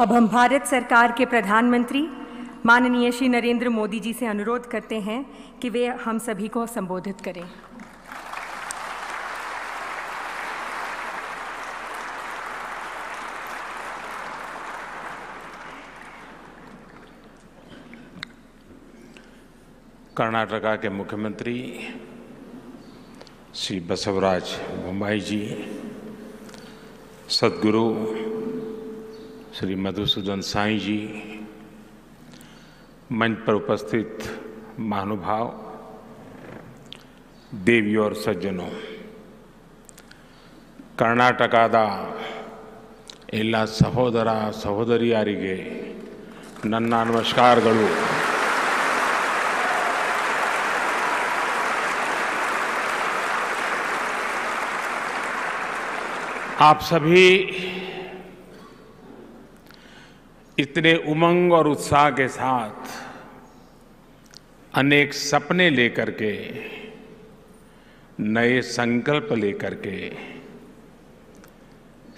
अब हम भारत सरकार के प्रधानमंत्री माननीय श्री नरेंद्र मोदी जी से अनुरोध करते हैं कि वे हम सभी को संबोधित करें। कर्नाटका के मुख्यमंत्री श्री बसवराज बोम्माई जी, सद्गुरु श्री मधुसूदन साई जी, मंच पर उपस्थित महानुभाव, देवियों और सज्जनों, कर्नाटकದ ಎಲ್ಲ ಸಹೋದರ ಸಹೋದರಿಯರಿಗೆ ನನ್ನ ನಮಸ್ಕಾರಗಳು। आप सभी इतने उमंग और उत्साह के साथ अनेक सपने लेकर के, नए संकल्प लेकर के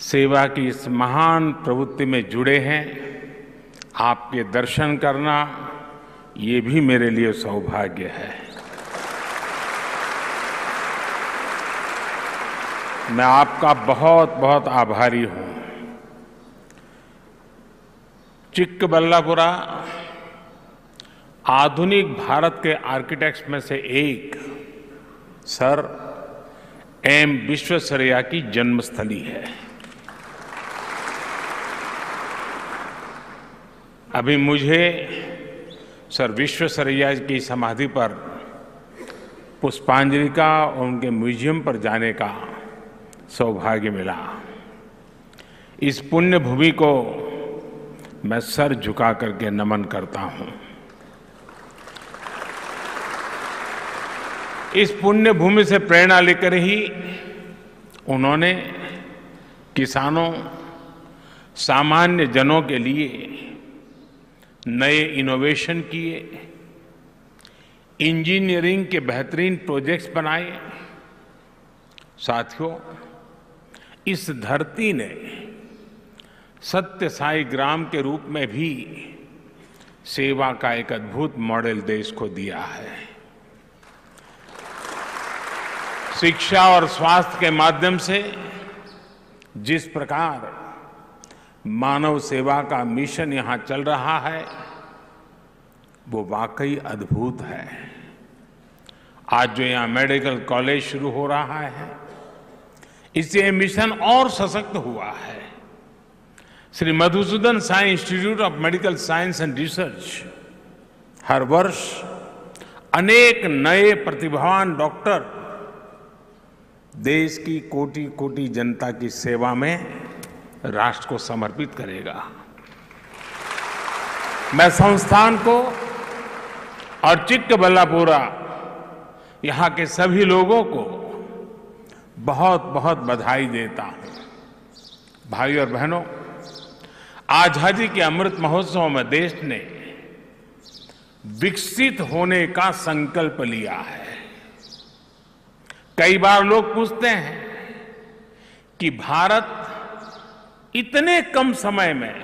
सेवा की इस महान प्रवृत्ति में जुड़े हैं। आपके दर्शन करना ये भी मेरे लिए सौभाग्य है। मैं आपका बहुत बहुत आभारी हूं। चिक्कबल्लापुरा आधुनिक भारत के आर्किटेक्ट्स में से एक सर एम विश्वेश्वरैया की जन्मस्थली है। अभी मुझे सर विश्वेश्वरैया की समाधि पर पुष्पांजलि का और उनके म्यूजियम पर जाने का सौभाग्य मिला। इस पुण्य भूमि को मैं सर झुका करके नमन करता हूं। इस पुण्य भूमि से प्रेरणा लेकर ही उन्होंने किसानों, सामान्य जनों के लिए नए इनोवेशन किए, इंजीनियरिंग के बेहतरीन प्रोजेक्ट्स बनाए। साथियों, इस धरती ने सत्य साई ग्राम के रूप में भी सेवा का एक अद्भुत मॉडल देश को दिया है। शिक्षा और स्वास्थ्य के माध्यम से जिस प्रकार मानव सेवा का मिशन यहां चल रहा है, वो वाकई अद्भुत है। आज जो यहां मेडिकल कॉलेज शुरू हो रहा है, इससे ये मिशन और सशक्त हुआ है। Shri Madhusudan Sai institute of medical science and research हर वर्ष अनेक नए प्रतिभावान डॉक्टर देश की कोटि कोटि जनता की सेवा में राष्ट्र को समर्पित करेगा। मैं संस्थान को और चिक्कबल्लापुरा यहां के सभी लोगों को बहुत बहुत बधाई देता हूं। भाइयों और बहनों, आजादी के अमृत महोत्सव में देश ने विकसित होने का संकल्प लिया है। कई बार लोग पूछते हैं कि भारत इतने कम समय में,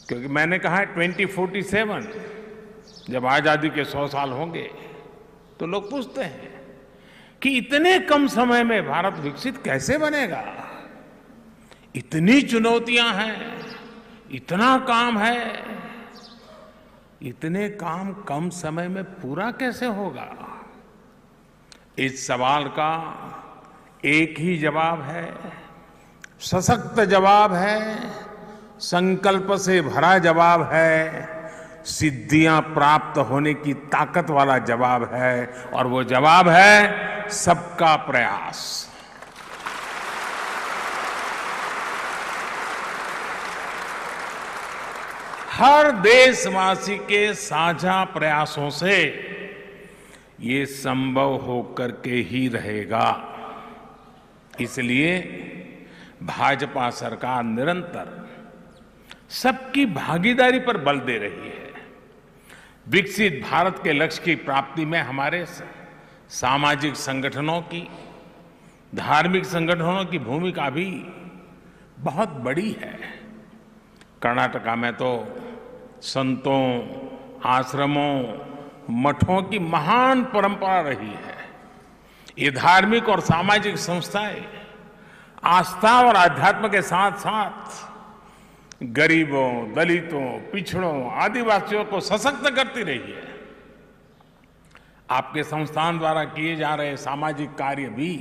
क्योंकि मैंने कहा है 2047 जब आजादी के 100 साल होंगे, तो लोग पूछते हैं कि इतने कम समय में भारत विकसित कैसे बनेगा। इतनी चुनौतियां हैं, इतना काम है, इतने काम कम समय में पूरा कैसे होगा। इस सवाल का एक ही जवाब है, सशक्त जवाब है, संकल्प से भरा जवाब है, सिद्धियां प्राप्त होने की ताकत वाला जवाब है, और वो जवाब है सबका प्रयास। हर देशवासी के साझा प्रयासों से ये संभव होकर के ही रहेगा। इसलिए भाजपा सरकार निरंतर सबकी भागीदारी पर बल दे रही है। विकसित भारत के लक्ष्य की प्राप्ति में हमारे सामाजिक संगठनों की, धार्मिक संगठनों की भूमिका भी बहुत बड़ी है। कर्नाटका में तो संतों, आश्रमों, मठों की महान परंपरा रही है। ये धार्मिक और सामाजिक संस्थाएं आस्था और आध्यात्म के साथ साथ गरीबों, दलितों, पिछड़ों, आदिवासियों को सशक्त करती रही है। आपके संस्थान द्वारा किए जा रहे सामाजिक कार्य भी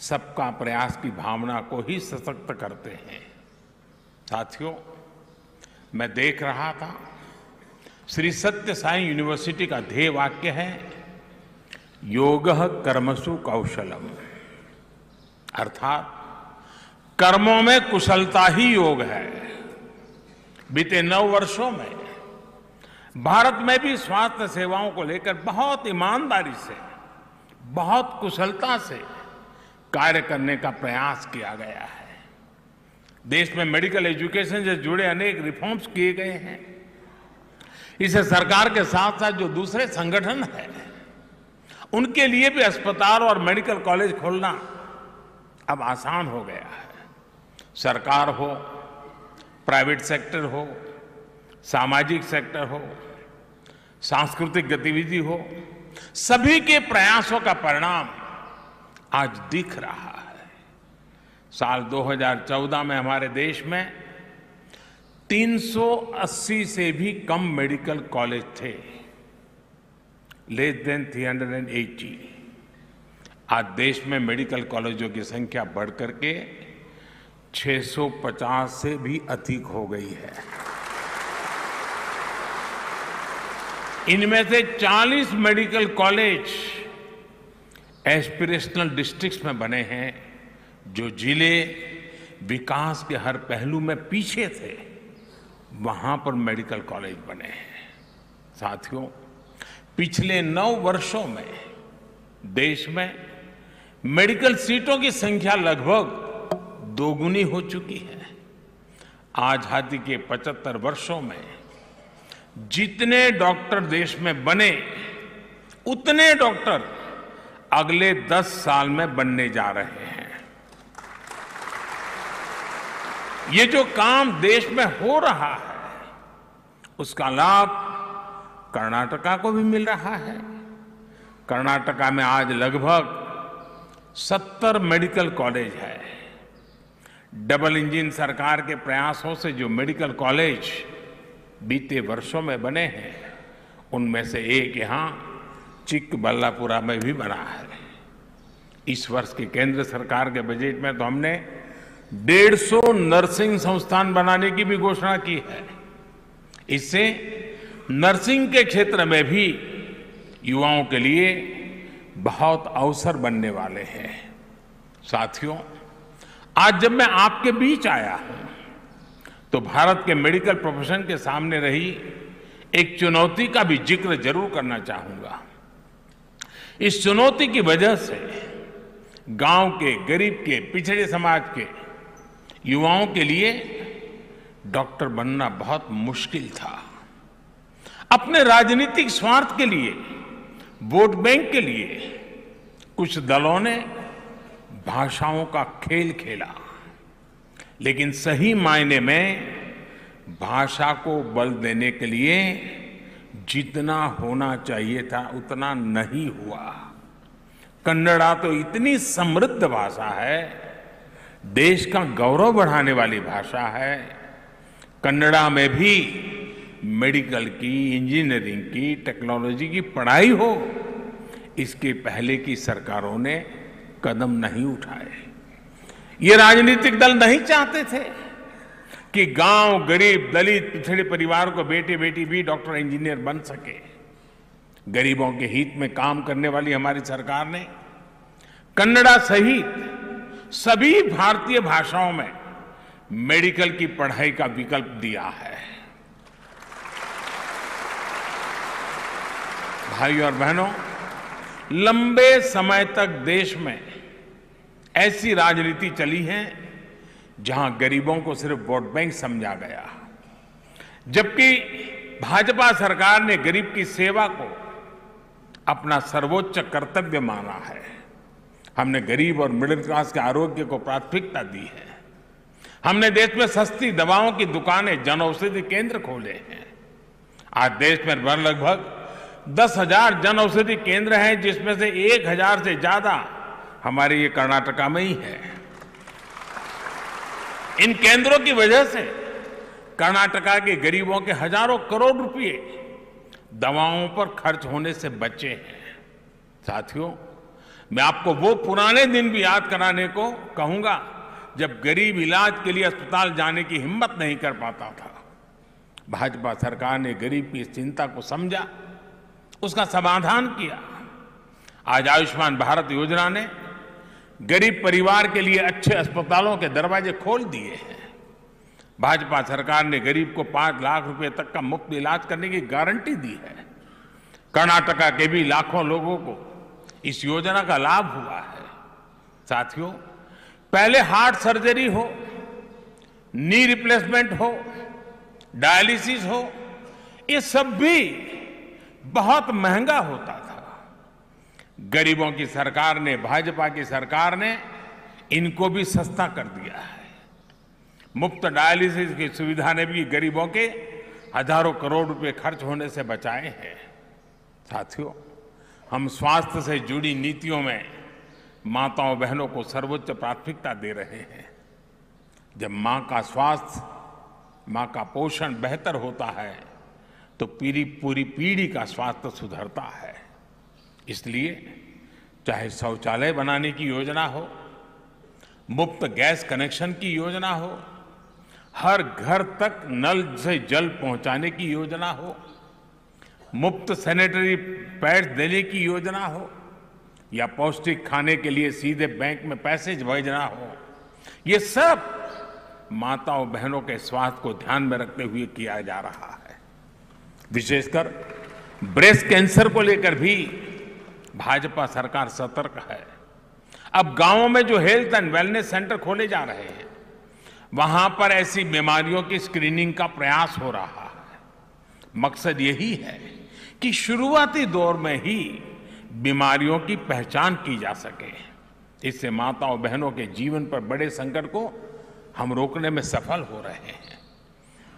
सबका प्रयास की भावना को ही सशक्त करते हैं। साथियों, मैं देख रहा था, श्री सत्य साई यूनिवर्सिटी का ध्येय वाक्य है योगः कर्मसु कौशलम, अर्थात कर्मों में कुशलता ही योग है। बीते 9 वर्षों में भारत में भी स्वास्थ्य सेवाओं को लेकर बहुत ईमानदारी से, बहुत कुशलता से कार्य करने का प्रयास किया गया है। देश में मेडिकल एजुकेशन से जुड़े अनेक रिफॉर्म्स किए गए हैं। इसे सरकार के साथ साथ जो दूसरे संगठन हैं, उनके लिए भी अस्पताल और मेडिकल कॉलेज खोलना अब आसान हो गया है। सरकार हो, प्राइवेट सेक्टर हो, सामाजिक सेक्टर हो, सांस्कृतिक गतिविधि हो, सभी के प्रयासों का परिणाम आज दिख रहा है। साल 2014 में हमारे देश में 380 से भी कम मेडिकल कॉलेज थे, लेस देन 380। आज देश में मेडिकल कॉलेजों की संख्या बढ़कर के 650 से भी अधिक हो गई है। इनमें से 40 मेडिकल कॉलेज एस्पिरेशनल डिस्ट्रिक्ट्स में बने हैं, जो जिले विकास के हर पहलू में पीछे थे, वहां पर मेडिकल कॉलेज बने हैं। साथियों, पिछले 9 वर्षों में देश में मेडिकल सीटों की संख्या लगभग दोगुनी हो चुकी है। आजादी के 75 वर्षों में जितने डॉक्टर देश में बने, उतने डॉक्टर अगले 10 साल में बनने जा रहे हैं। ये जो काम देश में हो रहा है, उसका लाभ कर्नाटका को भी मिल रहा है। कर्नाटका में आज लगभग 70 मेडिकल कॉलेज है। डबल इंजन सरकार के प्रयासों से जो मेडिकल कॉलेज बीते वर्षों में बने हैं, उनमें से एक यहां चिकबल्लापुरा में भी बना है। इस वर्ष के केंद्र सरकार के बजट में तो हमने 150 नर्सिंग संस्थान बनाने की भी घोषणा की है। इससे नर्सिंग के क्षेत्र में भी युवाओं के लिए बहुत अवसर बनने वाले हैं। साथियों, आज जब मैं आपके बीच आया हूं, तो भारत के मेडिकल प्रोफेशन के सामने रही एक चुनौती का भी जिक्र जरूर करना चाहूंगा। इस चुनौती की वजह से गांव के, गरीब के, पिछड़े समाज के युवाओं के लिए डॉक्टर बनना बहुत मुश्किल था। अपने राजनीतिक स्वार्थ के लिए, वोट बैंक के लिए कुछ दलों ने भाषाओं का खेल खेला, लेकिन सही मायने में भाषा को बल देने के लिए जितना होना चाहिए था उतना नहीं हुआ। कन्नड़ा तो इतनी समृद्ध भाषा है, देश का गौरव बढ़ाने वाली भाषा है। कन्नड़ा में भी मेडिकल की, इंजीनियरिंग की, टेक्नोलॉजी की पढ़ाई हो, इसके पहले की सरकारों ने कदम नहीं उठाए। ये राजनीतिक दल नहीं चाहते थे कि गांव, गरीब, दलित, पिछड़े परिवार को बेटे बेटी भी डॉक्टर, इंजीनियर बन सके। गरीबों के हित में काम करने वाली हमारी सरकार ने कन्नड़ा सहित सभी भारतीय भाषाओं में मेडिकल की पढ़ाई का विकल्प दिया है। भाइयों और बहनों, लंबे समय तक देश में ऐसी राजनीति चली है जहां गरीबों को सिर्फ वोट बैंक समझा गया, जबकि भाजपा सरकार ने गरीब की सेवा को अपना सर्वोच्च कर्तव्य माना है। हमने गरीब और मिडिल क्लास के आरोग्य को प्राथमिकता दी है। हमने देश में सस्ती दवाओं की दुकानें, जन औषधि केंद्र खोले हैं। आज देश में लगभग 10,000 जन औषधि केंद्र हैं, जिसमें से 1,000 से ज्यादा हमारे ये कर्नाटका में ही है। इन केंद्रों की वजह से कर्नाटका के गरीबों के हजारों करोड़ रुपए दवाओं पर खर्च होने से बचे हैं। साथियों, मैं आपको वो पुराने दिन भी याद कराने को कहूंगा जब गरीब इलाज के लिए अस्पताल जाने की हिम्मत नहीं कर पाता था। भाजपा सरकार ने गरीब की इस चिंता को समझा, उसका समाधान किया। आज आयुष्मान भारत योजना ने गरीब परिवार के लिए अच्छे अस्पतालों के दरवाजे खोल दिए हैं। भाजपा सरकार ने गरीब को 5 लाख रुपए तक का मुफ्त इलाज करने की गारंटी दी है। कर्नाटका के भी लाखों लोगों को इस योजना का लाभ हुआ है। साथियों, पहले हार्ट सर्जरी हो, नी रिप्लेसमेंट हो, डायलिसिस हो, ये सब भी बहुत महंगा होता था। गरीबों की सरकार ने, भाजपा की सरकार ने इनको भी सस्ता कर दिया है। मुफ्त डायलिसिस की सुविधा ने भी गरीबों के हजारों करोड़ रुपए खर्च होने से बचाए हैं। साथियों, हम स्वास्थ्य से जुड़ी नीतियों में माताओं बहनों को सर्वोच्च प्राथमिकता दे रहे हैं। जब मां का स्वास्थ्य, मां का पोषण बेहतर होता है तो पूरी पीढ़ी का स्वास्थ्य सुधरता है। इसलिए चाहे शौचालय बनाने की योजना हो, मुफ्त गैस कनेक्शन की योजना हो, हर घर तक नल से जल पहुंचाने की योजना हो, मुफ्त सैनिटरी पैड्स देने की योजना हो, या पौष्टिक खाने के लिए सीधे बैंक में पैसे भेजना हो, ये सब माताओं बहनों के स्वास्थ्य को ध्यान में रखते हुए किया जा रहा है। विशेषकर ब्रेस्ट कैंसर को लेकर भी भाजपा सरकार सतर्क है। अब गांवों में जो हेल्थ एंड वेलनेस सेंटर खोले जा रहे हैं, वहां पर ऐसी बीमारियों की स्क्रीनिंग का प्रयास हो रहा है। मकसद यही है कि शुरुआती दौर में ही बीमारियों की पहचान की जा सके। इससे माताओं बहनों के जीवन पर बड़े संकट को हम रोकने में सफल हो रहे हैं।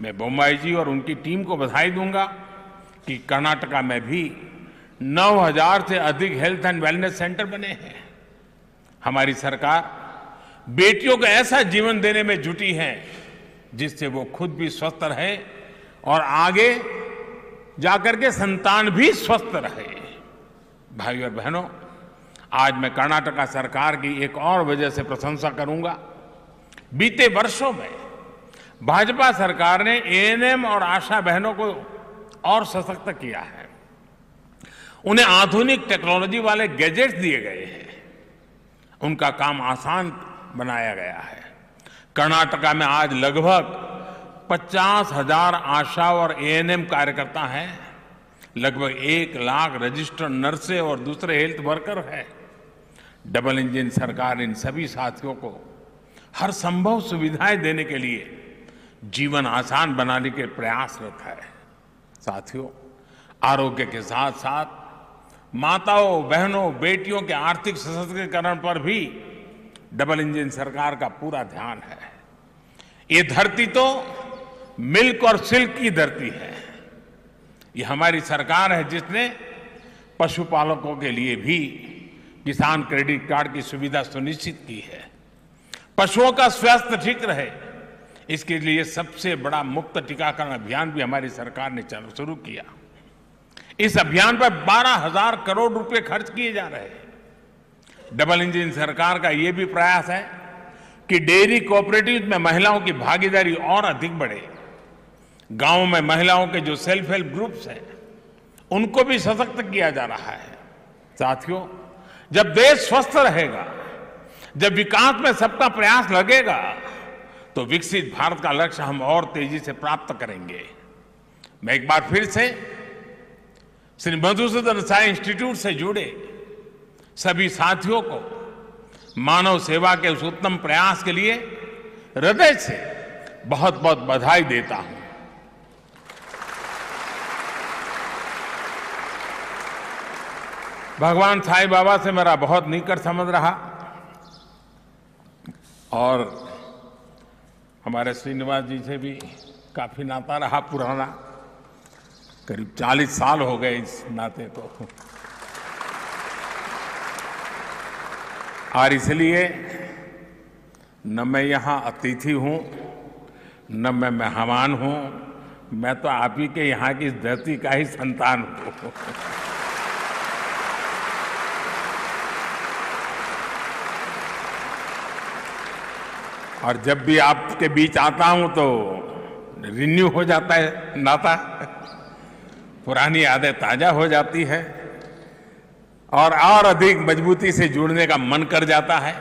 मैं बोम्मई जी और उनकी टीम को बधाई दूंगा कि कर्नाटका में भी 9,000 से अधिक हेल्थ एंड वेलनेस सेंटर बने हैं। हमारी सरकार बेटियों को ऐसा जीवन देने में जुटी है जिससे वो खुद भी स्वस्थ रहे और आगे जाकर के संतान भी स्वस्थ रहे। भाइयों और बहनों, आज मैं कर्नाटका सरकार की एक और वजह से प्रशंसा करूंगा। बीते वर्षों में भाजपा सरकार ने एएनएम और आशा बहनों को और सशक्त किया है। उन्हें आधुनिक टेक्नोलॉजी वाले गैजेट्स दिए गए हैं, उनका काम आसान बनाया गया है। कर्नाटका में आज लगभग 50,000 आशा और एएनएम कार्यकर्ता हैं, लगभग 1 लाख रजिस्टर्ड नर्सें और दूसरे हेल्थ वर्कर हैं। डबल इंजन सरकार इन सभी साथियों को हर संभव सुविधाएं देने के लिए जीवन आसान बनाने के प्रयासरत है। साथियों, आरोग्य के साथ साथ माताओं बहनों बेटियों के आर्थिक सशक्तिकरण पर भी डबल इंजन सरकार का पूरा ध्यान है। ये धरती तो मिल्क और सिल्क की धरती है। ये हमारी सरकार है जिसने पशुपालकों के लिए भी किसान क्रेडिट कार्ड की सुविधा सुनिश्चित की है। पशुओं का स्वास्थ्य ठीक रहे, इसके लिए सबसे बड़ा मुफ्त टीकाकरण अभियान भी हमारी सरकार ने शुरू किया। इस अभियान पर 12,000 करोड़ रुपए खर्च किए जा रहे हैं। डबल इंजन सरकार का यह भी प्रयास है कि डेयरी कोऑपरेटिव में महिलाओं की भागीदारी और अधिक बढ़े। गांव में महिलाओं के जो सेल्फ हेल्प ग्रुप्स हैं, उनको भी सशक्त किया जा रहा है। साथियों, जब देश स्वस्थ रहेगा, जब विकास में सबका प्रयास लगेगा, तो विकसित भारत का लक्ष्य हम और तेजी से प्राप्त करेंगे। मैं एक बार फिर से श्री मधुसूदन साई इंस्टीट्यूट से जुड़े सभी साथियों को मानव सेवा के उस उत्तम प्रयास के लिए हृदय से बहुत बहुत बधाई देता हूं। भगवान साईं बाबा से मेरा बहुत निकट संबंध रहा और हमारे श्रीनिवास जी से भी काफ़ी नाता रहा पुराना, करीब 40 साल हो गए इस नाते को। और इसलिए न मैं यहाँ अतिथि हूँ, न मैं मेहमान हूँ, मैं तो आप ही के यहाँ की इस धरती का ही संतान हूँ। और जब भी आपके बीच आता हूँ तो रिन्यू हो जाता है नाता, पुरानी यादें ताजा हो जाती है और अधिक मजबूती से जुड़ने का मन कर जाता है।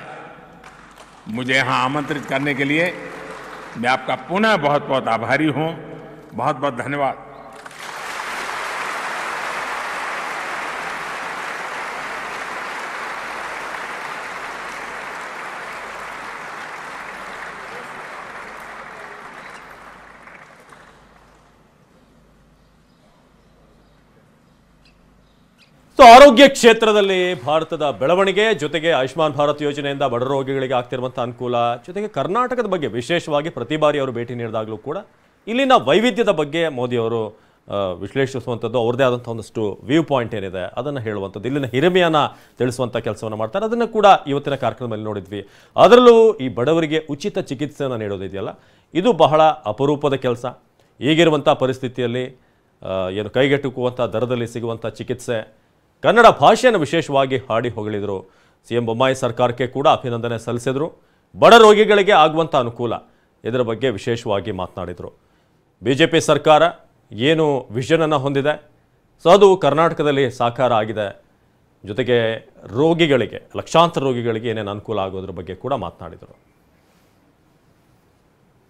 मुझे यहाँ आमंत्रित करने के लिए मैं आपका पुनः बहुत बहुत आभारी हूँ। बहुत बहुत धन्यवाद। ಸೊ ಆರೋಗ್ಯ ಕ್ಷೇತ್ರದಲ್ಲಿ ಭಾರತದ ಬೆಳವಣಿಗೆ ಜೊತೆಗೆ ಆಯುಷ್ಮಾನ್ ಭಾರತ್ ಯೋಜನೆಯಿಂದ ಬಡ ರೋಗಿಗಳಿಗೆ ಆಗ್ತಿರುವಂತಹ ಅನುಕೂಲ, ಜೊತೆಗೆ ಕರ್ನಾಟಕದ ಬಗ್ಗೆ ವಿಶೇಷವಾಗಿ ಪ್ರತಿ ಬಾರಿ ಅವರು ಭೇಟಿ ನೀಡಿದಾಗಲೂ ಕೂಡ ಇಲ್ಲಿನ ವೈವಿಧ್ಯದ ಬಗ್ಗೆ ಮೋದಿ ಅವರು ವಿಶ್ಲೇಷಿಸುವಂಥದ್ದು, ಅವ್ರದ್ದೇ ಆದಂಥ ಒಂದಷ್ಟು ವ್ಯೂ ಪಾಯಿಂಟ್ ಏನಿದೆ ಅದನ್ನು ಹೇಳುವಂಥದ್ದು, ಇಲ್ಲಿನ ಹಿರಿಮೆಯನ್ನು ತಿಳಿಸುವಂಥ ಕೆಲಸವನ್ನು ಮಾಡ್ತಾರೆ. ಅದನ್ನು ಕೂಡ ಇವತ್ತಿನ ಕಾರ್ಯಕ್ರಮದಲ್ಲಿ ನೋಡಿದ್ವಿ. ಅದರಲ್ಲೂ ಈ ಬಡವರಿಗೆ ಉಚಿತ ಚಿಕಿತ್ಸೆಯನ್ನು ನೀಡೋದಿದೆಯಲ್ಲ, ಇದು ಬಹಳ ಅಪರೂಪದ ಕೆಲಸ. ಈಗಿರುವಂಥ ಪರಿಸ್ಥಿತಿಯಲ್ಲಿ ಏನು ಕೈಗೆಟುಕುವಂಥ ದರದಲ್ಲಿ ಸಿಗುವಂಥ ಚಿಕಿತ್ಸೆ, ಕನ್ನಡ ಭಾಷೆಯನ್ನು ವಿಶೇಷವಾಗಿ ಹಾಡಿ ಹೊಗಳಿದರು. CM ಬೊಮ್ಮಾಯಿ ಸರ್ಕಾರಕ್ಕೆ ಕೂಡ ಅಭಿನಂದನೆ ಸಲ್ಲಿಸಿದರು. ಬಡ ರೋಗಿಗಳಿಗೆ ಆಗುವಂಥ ಅನುಕೂಲ ಇದರ ಬಗ್ಗೆ ವಿಶೇಷವಾಗಿ ಮಾತನಾಡಿದರು. BJP ಸರ್ಕಾರ ಏನು ವಿಷನನ್ನು ಹೊಂದಿದೆ, ಸೊ ಅದು ಕರ್ನಾಟಕದಲ್ಲಿ ಸಾಕಾರ ಆಗಿದೆ. ಜೊತೆಗೆ ರೋಗಿಗಳಿಗೆ, ಲಕ್ಷಾಂತರ ರೋಗಿಗಳಿಗೆ ಏನೇನು ಅನುಕೂಲ ಆಗೋದ್ರ ಬಗ್ಗೆ ಕೂಡ ಮಾತನಾಡಿದರು.